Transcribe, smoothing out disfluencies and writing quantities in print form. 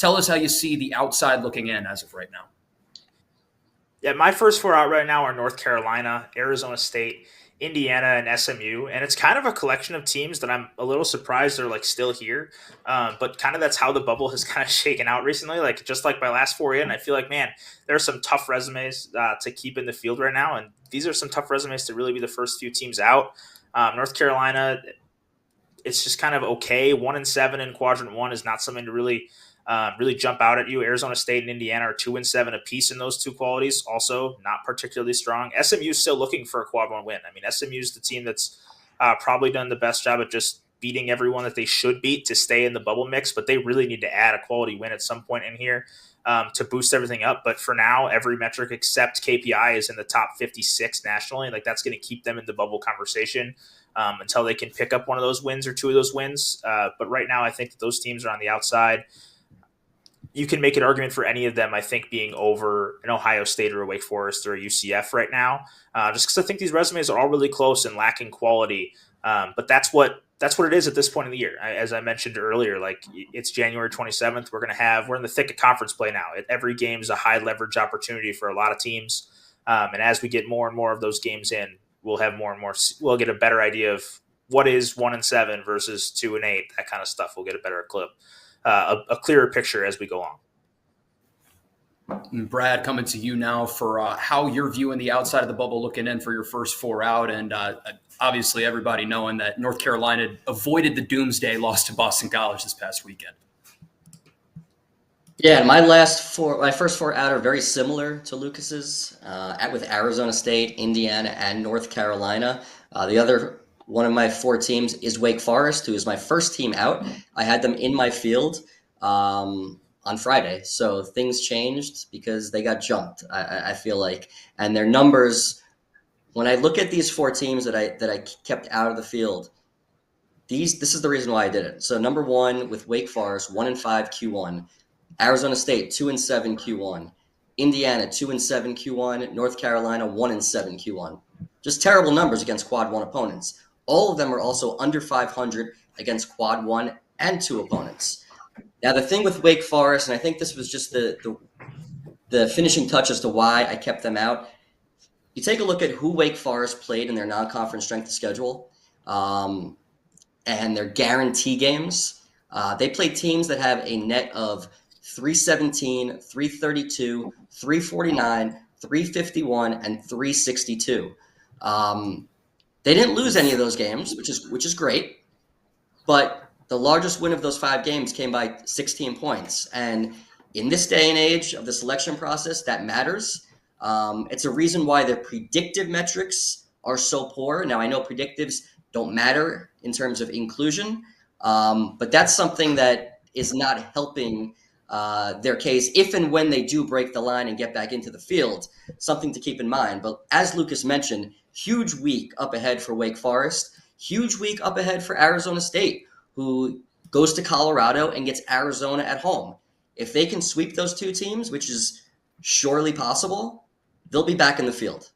tell us how you see the outside looking in as of right now. Yeah, my first four out right now are North Carolina, Arizona State, Indiana, and SMU, and it's kind of a collection of teams that I'm a little surprised they're like still here. But kind of that's how the bubble has kind of shaken out recently. Like just like my last four in, I feel like man, there are some tough resumes to keep in the field right now, and these are some tough resumes to really be the first few teams out. North Carolina, it's just kind of okay. 1-7 in quadrant one is not something to really jump out at you. Arizona State and Indiana are 2-7 apiece in those two qualities. Also, not particularly strong. SMU is still looking for a quad one win. I mean, SMU is the team that's probably done the best job at just beating everyone that they should beat to stay in the bubble mix, but they really need to add a quality win at some point in here to boost everything up. But for now, every metric except KPI is in the top 56 nationally. Like that's going to keep them in the bubble conversation until they can pick up one of those wins or two of those wins. But right now, I think that those teams are on the outside. You can make an argument for any of them, I think, being over an Ohio State or a Wake Forest or a UCF right now, just because I think these resumes are all really close and lacking quality. But that's what it is at this point in the year. As I mentioned earlier, like it's January 27th. We're in the thick of conference play now. Every game is a high leverage opportunity for a lot of teams. And as we get more and more of those games in, we'll have more and more. We'll get a better idea of what is 1-7 versus 2-8. That kind of stuff. We'll get a better clip. A clearer picture as we go on. And Brad, coming to you now for how you're viewing the outside of the bubble looking in for your first four out. And obviously everybody knowing that North Carolina avoided the doomsday loss to Boston College this past weekend. Yeah, my first four out are very similar to Lucas's, with Arizona State, Indiana, and North Carolina. The other one of my four teams is Wake Forest, who is my first team out. I had them in my field on Friday. So things changed because they got jumped, I feel like. And their numbers, when I look at these four teams that I kept out of the field, this is the reason why I did it. So number one with Wake Forest, 1-5 Q1. Arizona State, 2-7 Q1. Indiana, 2-7 Q1. North Carolina, 1-7 Q1. Just terrible numbers against quad one opponents. All of them are also under 500 against quad one and two opponents. Now, the thing with Wake Forest, and I think this was just the finishing touch as to why I kept them out. You take a look at who Wake Forest played in their non-conference strength of schedule and their guarantee games. They play teams that have a net of 317, 332, 349, 351, and 362. They didn't lose any of those games, which is great, but the largest win of those 5 games came by 16 points. And in this day and age of the selection process, that matters. It's a reason why their predictive metrics are so poor. Now, I know predictives don't matter in terms of inclusion, but that's something that is not helping their case if and when they do break the line and get back into the field. Something to keep in mind. But as Lucas mentioned, huge week up ahead for Wake Forest, huge week up ahead for Arizona State, who goes to Colorado and gets Arizona at home. If they can sweep those two teams, which is surely possible, they'll be back in the field.